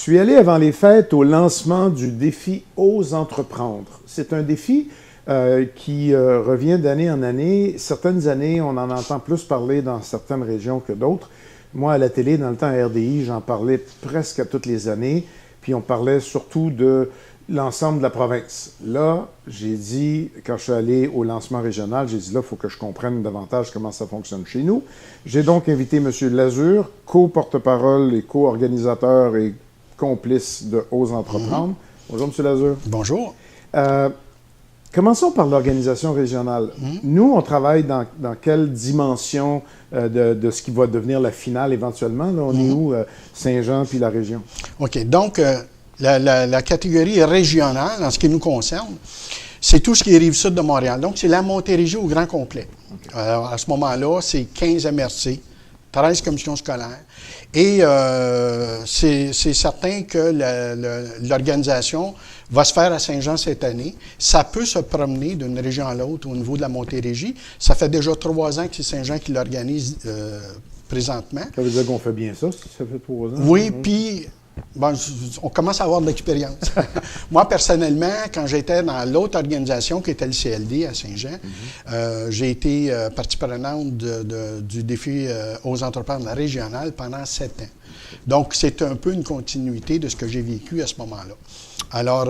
suis allé avant les fêtes au lancement du défi Ose entreprendre. C'est un défi qui revient d'année en année. Certaines années, on en entend plus parler dans certaines régions que d'autres. Moi, à la télé, dans le temps à RDI, j'en parlais presque à toutes les années. Puis on parlait surtout de l'ensemble de la province. Là, j'ai dit, quand je suis allé au lancement régional, j'ai dit là, il faut que je comprenne davantage comment ça fonctionne chez nous. J'ai donc invité M. Lazure, co-porte-parole et co-organisateur et complice de Ose entreprendre. Bonjour, M. Lazure. Bonjour. Commençons par l'organisation régionale. Nous, on travaille dans quelle dimension de ce qui va devenir la finale éventuellement? Là, on est où, Saint-Jean puis la région? OK. Donc, la catégorie régionale, en ce qui nous concerne, c'est tout ce qui est Rive-Sud de Montréal. Donc, c'est la Montérégie au grand complet. Okay. Alors, à ce moment-là, c'est 15 MRC, 13 commissions scolaires. Et c'est certain que l'organisation va se faire à Saint-Jean cette année. Ça peut se promener d'une région à l'autre au niveau de la Montérégie. Ça fait déjà 3 ans que c'est Saint-Jean qui l'organise présentement. Ça veut dire qu'on fait bien ça, si ça fait 3 ans? Oui, puis bon, on commence à avoir de l'expérience. Moi, personnellement, quand j'étais dans l'autre organisation qui était le CLD à Saint-Jean, j'ai été partie prenante du défi aux entreprises régionales pendant 7 ans. Donc, c'est un peu une continuité de ce que j'ai vécu à ce moment-là. Alors,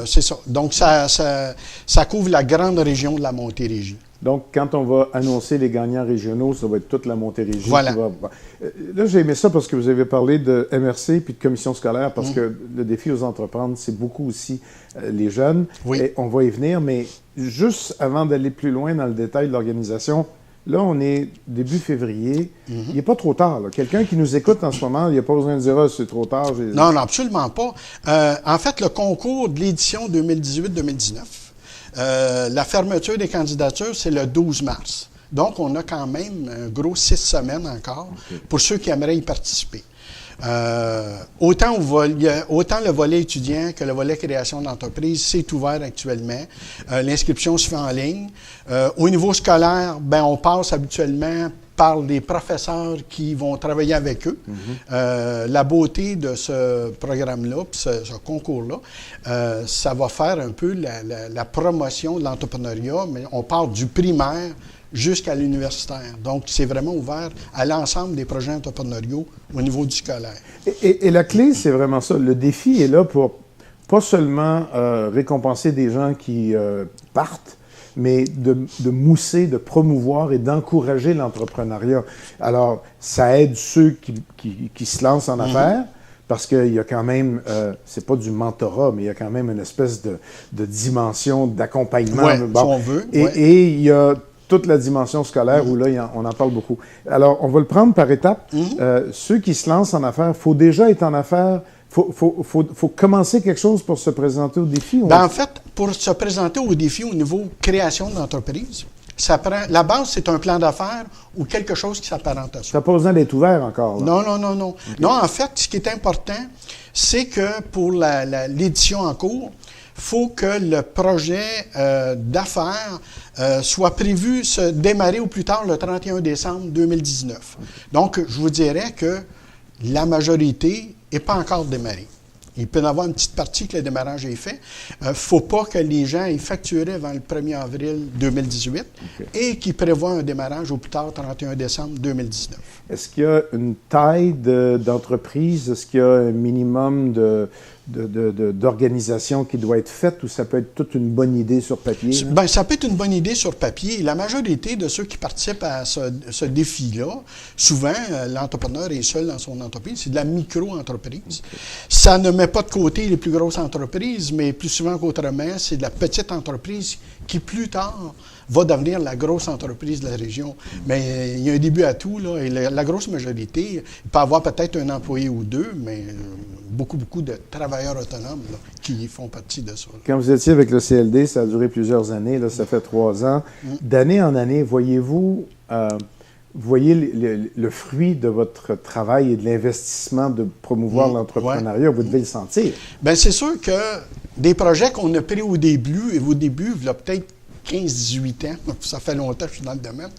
c'est ça. Donc, ça couvre la grande région de la Montérégie. Donc, quand on va annoncer les gagnants régionaux, ça va être toute la Montérégie. Voilà. Là, j'ai aimé ça parce que vous avez parlé de MRC puis de commission scolaire, parce que le défi aux entreprises, c'est beaucoup aussi les jeunes. Oui. Et on va y venir, mais juste avant d'aller plus loin dans le détail de l'organisation, là, on est début février. Il n'est pas trop tard. Quelqu'un qui nous écoute en ce moment, il n'y a pas besoin de dire « Ah, c'est trop tard. » Non, absolument pas. En fait, le concours de l'édition 2018-2019, la fermeture des candidatures, c'est le 12 mars. Donc, on a quand même un gros 6 semaines encore pour ceux qui aimeraient y participer. Autant le volet étudiant que le volet création d'entreprise, c'est ouvert actuellement. L'inscription se fait en ligne. Au niveau scolaire, on passe habituellement par les professeurs qui vont travailler avec eux. La beauté de ce programme-là, ce concours-là, ça va faire un peu la promotion de l'entrepreneuriat, mais on part du primaire jusqu'à l'universitaire. Donc, c'est vraiment ouvert à l'ensemble des projets entrepreneuriaux au niveau du scolaire. Et la clé, c'est vraiment ça. Le défi est là pour pas seulement récompenser des gens qui partent, mais de mousser, de promouvoir et d'encourager l'entrepreneuriat. Alors, ça aide ceux qui se lancent en affaires, parce qu'il y a quand même, c'est pas du mentorat, mais il y a quand même une espèce de dimension d'accompagnement. Oui, si on veut. Et il y a toute la dimension scolaire où là, on en parle beaucoup. Alors, on va le prendre par étapes. Ceux qui se lancent en affaires, il faut déjà être en affaires. Faut commencer quelque chose pour se présenter au défi? En fait, pour se présenter au défi au niveau création d'entreprise, la base, c'est un plan d'affaires ou quelque chose qui s'apparente à ça. Ça n'a pas besoin d'être ouvert encore. Là. Non. Okay. Non, en fait, ce qui est important, c'est que pour l'édition en cours, il faut que le projet d'affaires soit prévu se démarrer au plus tard le 31 décembre 2019. Okay. Donc, je vous dirais que la majorité n'est pas encore démarrée. Il peut y avoir une petite partie que le démarrage est fait. Il ne faut pas que les gens aient facturé avant le 1er avril 2018 et qu'ils prévoient un démarrage au plus tard 31 décembre 2019. Est-ce qu'il y a une taille d'entreprise? Est-ce qu'il y a un minimum d'organisation qui doit être faite ou ça peut être toute une bonne idée sur papier? Ça peut être une bonne idée sur papier. La majorité de ceux qui participent à ce défi-là, souvent, l'entrepreneur est seul dans son entreprise. C'est de la micro-entreprise. Ça ne met pas de côté les plus grosses entreprises, mais plus souvent qu'autrement, c'est de la petite entreprise qui, plus tard, va devenir la grosse entreprise de la région. Mais il y a un début à tout, là, et la grosse majorité, il peut avoir peut-être un employé ou deux, mais beaucoup de travailleurs autonomes là, qui font partie de ça. Quand vous étiez avec le CLD, ça a duré plusieurs années, là, ça fait 3 ans. D'année en année, voyez-vous le fruit de votre travail et de l'investissement de promouvoir l'entrepreneuriat, vous devez le sentir. Bien, c'est sûr que des projets qu'on a pris au début, il y a peut-être 15-18 ans, ça fait longtemps que je suis dans le domaine,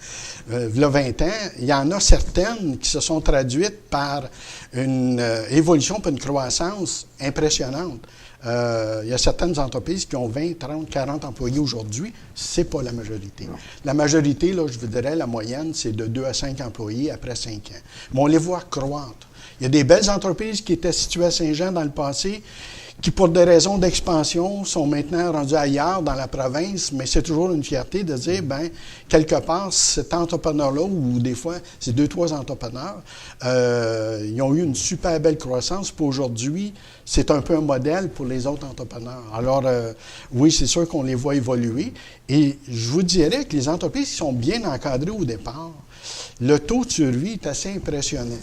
il y a 20 ans, il y en a certaines qui se sont traduites par une évolution et une croissance impressionnante. Il y a certaines entreprises qui ont 20, 30, 40 employés aujourd'hui. Ce n'est pas la majorité. Non. La majorité, là, je vous dirais, la moyenne, c'est de 2 à 5 employés après 5 ans. Mais on les voit croître. Il y a des belles entreprises qui étaient situées à Saint-Jean dans le passé, qui, pour des raisons d'expansion, sont maintenant rendues ailleurs dans la province, mais c'est toujours une fierté de dire, bien, quelque part, cet entrepreneur-là, ou des fois, c'est 2, 3 entrepreneurs, ils ont eu une super belle croissance, puis aujourd'hui, c'est un peu un modèle pour les autres entrepreneurs. Alors, oui, c'est sûr qu'on les voit évoluer, et je vous dirais que les entreprises qui sont bien encadrées au départ, le taux de survie est assez impressionnant,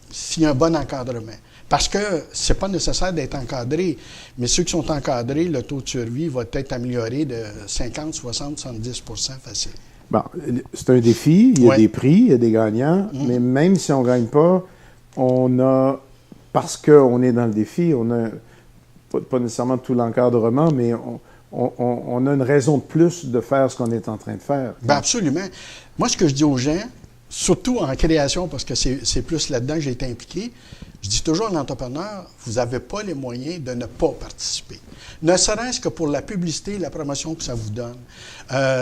s'il y a un bon encadrement. Parce que ce n'est pas nécessaire d'être encadré, mais ceux qui sont encadrés, le taux de survie va être amélioré de 50, 60, 70 % facile. Bon, c'est un défi, il y a des prix, il y a des gagnants, mais même si on ne gagne pas, on a, parce qu'on est dans le défi, on a pas nécessairement tout l'encadrement, mais on a une raison de plus de faire ce qu'on est en train de faire. Bien, absolument. Moi, ce que je dis aux gens, surtout en création, parce que c'est plus là-dedans que j'ai été impliqué, je dis toujours à l'entrepreneur, vous n'avez pas les moyens de ne pas participer. Ne serait-ce que pour la publicité et la promotion que ça vous donne.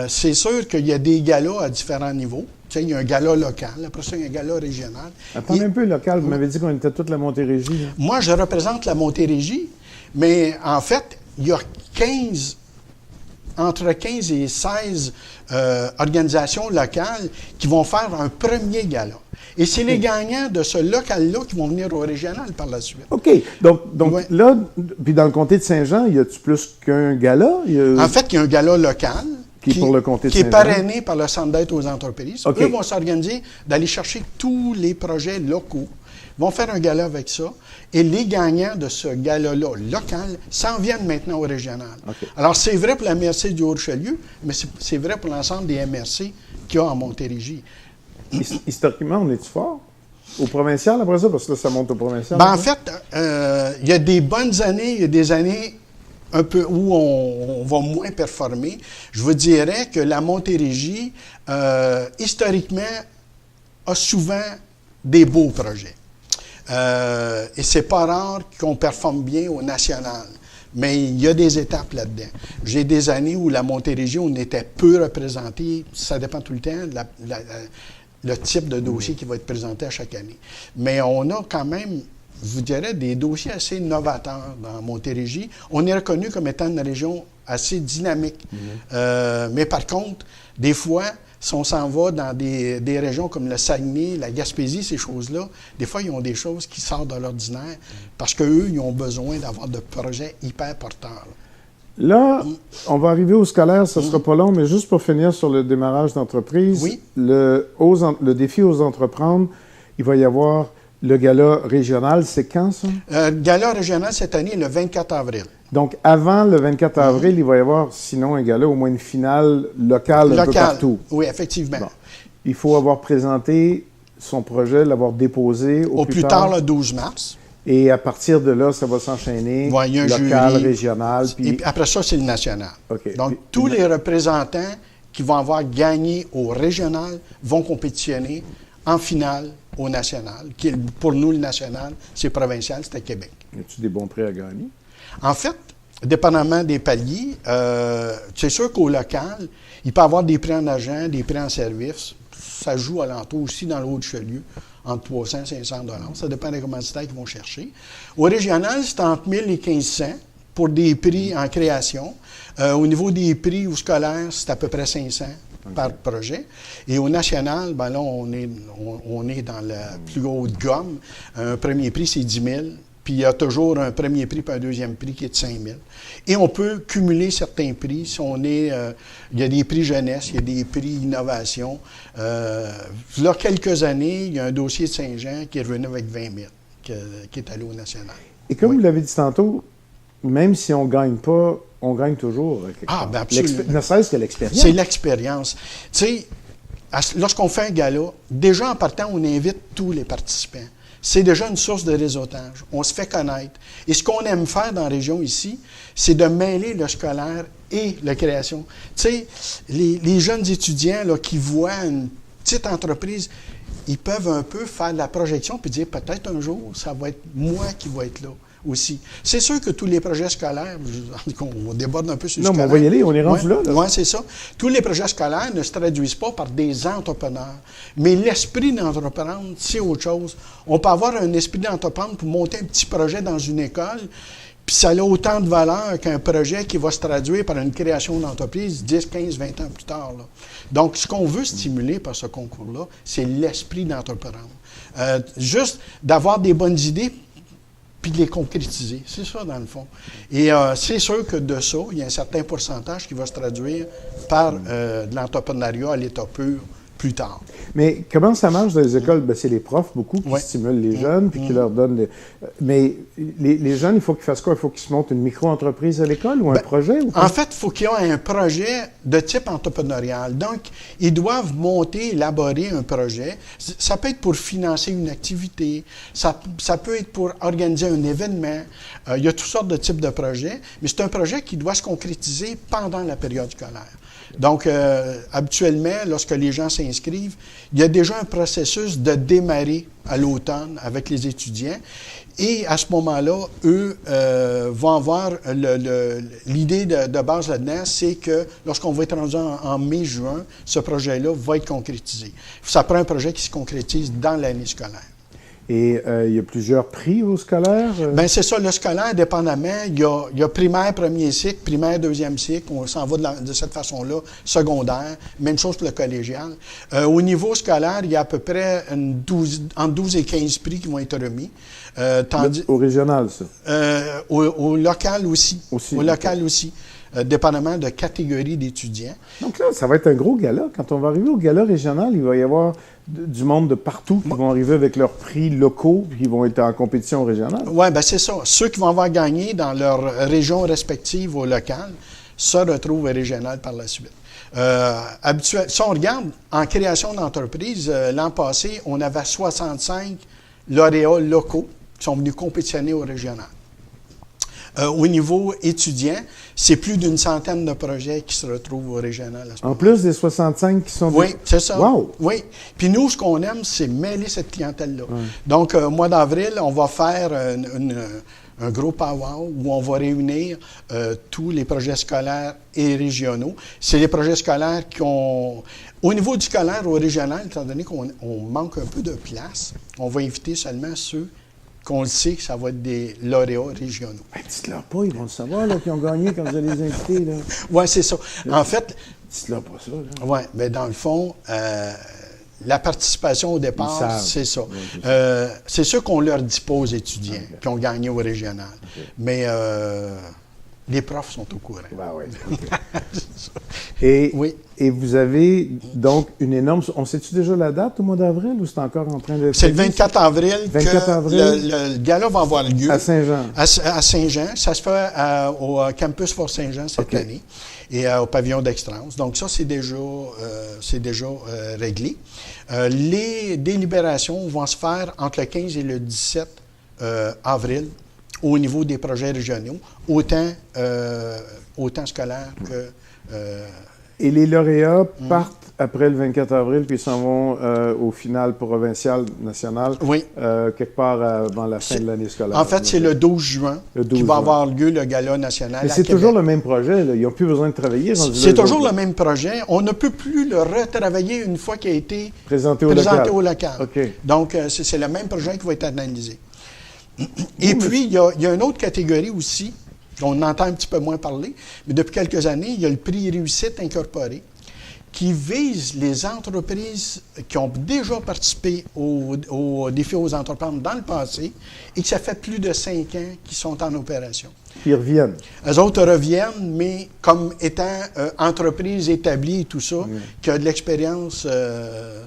C'est sûr qu'il y a des galas à différents niveaux. Tu sais, il y a un gala local, après ça, il y a un gala régional. Attendez un peu local, vous m'avez dit qu'on était toute la Montérégie. Là. Moi, je représente la Montérégie, mais en fait, il y a entre 15 et 16 organisations locales qui vont faire un premier gala. Et c'est les gagnants de ce local-là qui vont venir au régional par la suite. OK. Donc là, puis dans le comté de Saint-Jean, y a-tu plus qu'un gala? En fait, il y a un gala local qui pour le comté de qui Saint-Jean. Est parrainé par le Centre d'aide aux entreprises. Okay. Eux vont s'organiser d'aller chercher tous les projets locaux, vont faire un gala avec ça, et les gagnants de ce gala-là local s'en viennent maintenant au régional. Okay. Alors, c'est vrai pour la MRC du Haut-Richelieu, mais c'est vrai pour l'ensemble des MRC qu'il y a en Montérégie. Historiquement, on est-tu fort? Au provincial, après ça? Parce que là, ça monte au provincial. Ben, en fait, il y a des bonnes années, il y a des années un peu où on va moins performer. Je vous dirais que la Montérégie, historiquement, a souvent des beaux projets. Et c'est pas rare qu'on performe bien au national. Mais il y a des étapes là-dedans. J'ai des années où la Montérégie, on était peu représenté. Ça dépend tout le temps. Le type de dossier qui va être présenté à chaque année. Mais on a quand même, je vous dirais, des dossiers assez novateurs dans Montérégie. On est reconnu comme étant une région assez dynamique. Mais par contre, des fois, si on s'en va dans des régions comme le Saguenay, la Gaspésie, ces choses-là, des fois, ils ont des choses qui sortent de l'ordinaire parce qu'eux, ils ont besoin d'avoir de projets hyper porteurs. Là, on va arriver au scolaire, ça ne sera pas long, mais juste pour finir sur le démarrage d'entreprise, oui. le défi aux entreprendre, il va y avoir le gala régional. C'est quand, ça? Le gala régional, cette année, le 24 avril. Donc, avant le 24 avril, il va y avoir, sinon, un gala, au moins une finale locale un peu partout. Oui, effectivement. Bon. Il faut avoir présenté son projet, l'avoir déposé au plus tard le 12 mars. Et à partir de là, ça va s'enchaîner, ouais, il y a un local, jury, régional. Puis... Et après ça, c'est le national. Okay. Donc, tous les représentants qui vont avoir gagné au régional vont compétitionner en finale au national. Qui est, pour nous, le national, c'est provincial, c'est à Québec. Y a-t-il des bons prix à gagner? En fait, dépendamment des paliers, c'est sûr qu'au local, il peut y avoir des prix en argent, des prix en service. Ça joue alentour aussi dans le Haut-Richelieu, entre 300 et 500 $. Ça dépend des commanditaires qu'ils vont chercher. Au régional, c'est entre 1 000 et 1 500 pour des prix en création. Au niveau des prix au scolaire, c'est à peu près 500 par projet. Et au national, ben là, on est dans la plus haute gomme. Un premier prix, c'est 10 000. Puis il y a toujours un premier prix et un deuxième prix qui est de 5 000. Et on peut cumuler certains prix. Si on est, il y a des prix jeunesse, il y a des prix innovation. Là, quelques années, il y a un dossier de Saint-Jean qui est revenu avec 20 000, qui est allé au national. Et comme vous l'avez dit tantôt, même si on ne gagne pas, on gagne toujours. Ah, bien absolument. Ne serait-ce que l'expérience. C'est l'expérience. Tu sais, lorsqu'on fait un gala, déjà en partant, on invite tous les participants. c'est déjà une source de réseautage. On se fait connaître. Et ce qu'on aime faire dans la région ici, c'est de mêler le scolaire et la création. Tu sais, les jeunes étudiants là, qui voient une petite entreprise, ils peuvent un peu faire de la projection puis dire peut-être un jour, ça va être moi qui va être là aussi. C'est sûr que tous les projets scolaires, on déborde un peu sur le scolaire. Non, mais on va y aller, on est rendu là. Oui, c'est ça. Tous les projets scolaires ne se traduisent pas par des entrepreneurs. Mais l'esprit d'entreprendre, c'est autre chose. On peut avoir un esprit d'entreprendre pour monter un petit projet dans une école, puis ça a autant de valeur qu'un projet qui va se traduire par une création d'entreprise 10, 15, 20 ans plus tard. Là. Donc, ce qu'on veut stimuler par ce concours-là, c'est l'esprit d'entreprendre. Juste d'avoir des bonnes idées, puis de les concrétiser. C'est ça, dans le fond. Et c'est sûr que de ça, il y a un certain pourcentage qui va se traduire par de l'entrepreneuriat à l'état pur plus tard. Mais comment ça marche dans les écoles? Ben, c'est les profs, beaucoup, qui stimulent les jeunes, puis qui leur donnent... Mais les jeunes, il faut qu'ils fassent quoi? Il faut qu'ils se montent une micro-entreprise à l'école ou un projet? Ou en fait, il faut qu'ils aient un projet de type entrepreneurial. Donc, ils doivent monter, élaborer un projet. Ça peut être pour financer une activité, ça peut être pour organiser un événement. Il y a toutes sortes de types de projets, mais c'est un projet qui doit se concrétiser pendant la période scolaire. Donc, habituellement, lorsque les gens s'inscrivent, il y a déjà un processus de démarrer à l'automne avec les étudiants. Et à ce moment-là, eux vont avoir l'idée de base là-dedans, c'est que lorsqu'on va être rendu en mai-juin, ce projet-là va être concrétisé. Ça prend un projet qui se concrétise dans l'année scolaire. Et il y a plusieurs prix au scolaire? Bien, c'est ça. Le scolaire, dépendamment, il y a primaire, premier cycle, primaire, deuxième cycle. On s'en va de cette façon-là. Secondaire, même chose pour le collégial. Au niveau scolaire, il y a à peu près entre 12 et 15 prix qui vont être remis. Au régional, ça? Au local aussi. Au local aussi. Dépendamment de catégorie d'étudiants. Donc là, ça va être un gros gala. Quand on va arriver au gala régional, il va y avoir du monde de partout qui vont arriver avec leurs prix locaux puis qui vont être en compétition régionale. Oui, bien c'est ça. Ceux qui vont avoir gagné dans leur région respective au local se retrouvent au régional par la suite. Si on regarde, en création d'entreprise, l'an passé, on avait 65 lauréats locaux qui sont venus compétitionner au régional. Au niveau étudiant, c'est plus d'une centaine de projets qui se retrouvent au régional à ce moment-là. En plus des 65 qui sont... Oui, c'est ça. Wow! Oui. Puis nous, ce qu'on aime, c'est mêler cette clientèle-là. Donc, au mois d'avril, on va faire un gros powwow où on va réunir tous les projets scolaires et régionaux. C'est les projets scolaires qui ont... Au niveau du scolaire, au régional, étant donné qu'on manque un peu de place, on va inviter seulement ceux qu'on le sait que ça va être des lauréats régionaux. Ben, dites-leur pas, ils vont le savoir, là, qu'ils ont gagné quand vous allez les inviter, là. Oui, c'est ça. En fait... Dites-leur pas ça, là. Oui, mais dans le fond, la participation au départ, c'est ça. C'est sûr qu'on ne leur dit pas aux étudiants qui ont gagné au régional. Mais les profs sont au courant. Ben oui. Et vous avez donc une énorme... On sait-tu déjà la date au mois d'avril ou c'est encore en train de... C'est le 24 avril que le gala va avoir lieu. À Saint-Jean. À Saint-Jean. Ça se fait au Campus Fort Saint-Jean cette année et au pavillon d'Extrance. Donc ça, c'est déjà réglé. Les délibérations vont se faire entre le 15 et le 17 avril au niveau des projets régionaux, autant scolaires que... Et les lauréats partent après le 24 avril, puis ils s'en vont au final provincial, national, quelque part avant la fin de l'année scolaire. En fait, c'est le 12 juin qui va avoir lieu le gala national. Mais c'est toujours le même projet, là. Ils n'ont plus besoin de travailler. C'est toujours le même projet. On ne peut plus le retravailler une fois qu'il a été présenté au local. Okay. Donc, c'est le même projet qui va être analysé. Et puis, il y a une autre catégorie aussi, on entend un petit peu moins parler, mais depuis quelques années, il y a le prix Réussite Incorporé qui vise les entreprises qui ont déjà participé au défi aux entreprises dans le passé et que ça fait plus de 5 ans qu'ils sont en opération. Ils reviennent. Eux autres reviennent, mais comme étant entreprises établies et tout ça, qui ont de l'expérience.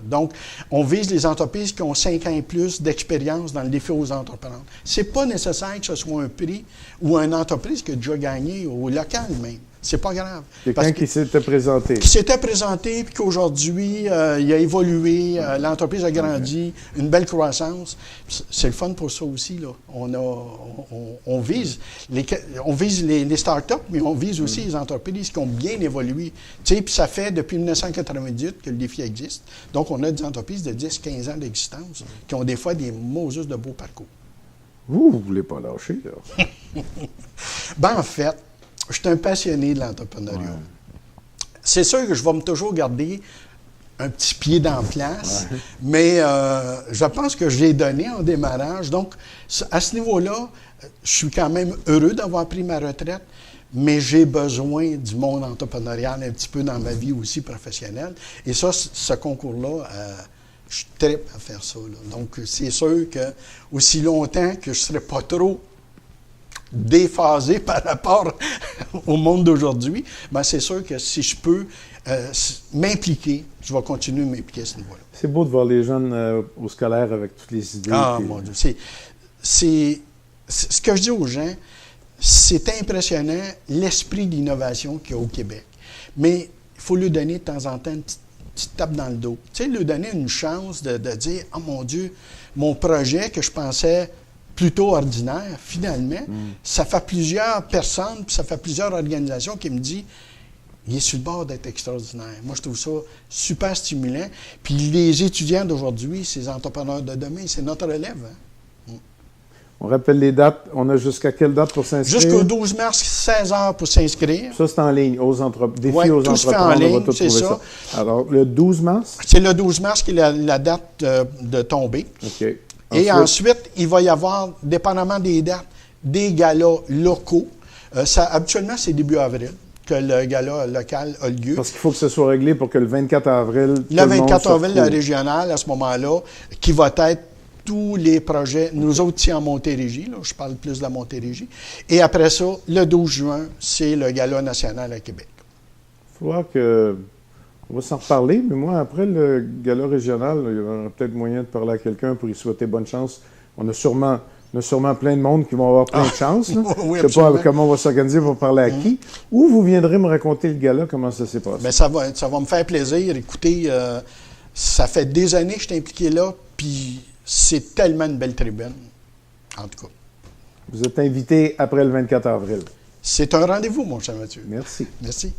Donc, on vise les entreprises qui ont 5 ans et plus d'expérience dans le défi aux entreprises. C'est pas nécessaire que ce soit un prix ou une entreprise qui a déjà gagné au local même. C'est pas grave. Quelqu'un qui s'était présenté. Qui s'était présenté, puis qu'aujourd'hui, il a évolué, l'entreprise a grandi, une belle croissance. C'est le fun pour ça aussi, là. On vise les startups, mais on vise aussi les entreprises qui ont bien évolué. Tu sais, puis ça fait depuis 1998 que le défi existe. Donc, on a des entreprises de 10-15 ans d'existence qui ont des fois des Moses de beaux parcours. Vous ne voulez pas lâcher, là. Ben, en fait, je suis un passionné de l'entrepreneuriat. Ouais. C'est sûr que je vais toujours garder un petit pied dans la place, mais je pense que je l'ai donné en démarrage. Donc, à ce niveau-là, je suis quand même heureux d'avoir pris ma retraite, mais j'ai besoin du monde entrepreneurial un petit peu dans ma vie aussi professionnelle. Et ça, ce concours-là, je tripe à faire ça, là. Donc, c'est sûr que aussi longtemps que je ne serai pas trop déphasé par rapport au monde d'aujourd'hui, ben c'est sûr que si je peux m'impliquer, je vais continuer de m'impliquer à ce niveau-là. C'est beau de voir les jeunes au scolaire avec toutes les idées. Ah, mon Dieu. C'est ce que je dis aux gens, c'est impressionnant l'esprit d'innovation qu'il y a au Québec. Mais il faut lui donner de temps en temps une petite tape dans le dos. Tu sais, lui donner une chance de dire « Oh mon Dieu, mon projet que je pensais plutôt ordinaire, finalement, ça fait plusieurs personnes, puis ça fait plusieurs organisations qui me disent « Il est sur le bord d'être extraordinaire. » Moi, je trouve ça super stimulant. Puis les étudiants d'aujourd'hui, ces entrepreneurs de demain, c'est notre relève. Hein? On rappelle les dates. On a jusqu'à quelle date pour s'inscrire? Jusqu'au 12 mars, 16 heures pour s'inscrire. Ça, c'est en ligne, défi ouais, aux tout entrepreneurs. se fait en ligne, on va tout c'est trouver ça. Alors, le 12 mars? C'est le 12 mars qui est la date de tombée. OK. Et ensuite, il va y avoir, dépendamment des dates, des galas locaux. Habituellement, c'est début avril que le gala local a lieu. Parce qu'il faut que ce soit réglé pour que le 24 avril, le 24 avril, le régional, à ce moment-là, qui va être tous les projets, nous autres ici en Montérégie, là, je parle plus de la Montérégie. Et après ça, le 12 juin, c'est le gala national à Québec. Il faudra que... On va s'en reparler, mais moi, après le gala régional, il y aura peut-être moyen de parler à quelqu'un pour lui souhaiter bonne chance. On a sûrement plein de monde qui vont avoir plein de chance. Oui, je ne sais pas comment on va s'organiser pour parler à qui. Ou vous viendrez me raconter le gala, comment ça s'est passé. Bien, ça va me faire plaisir. Écoutez, ça fait des années que je suis impliqué là, puis c'est tellement une belle tribune, en tout cas. Vous êtes invité après le 24 avril. C'est un rendez-vous, mon cher Mathieu. Merci. Merci.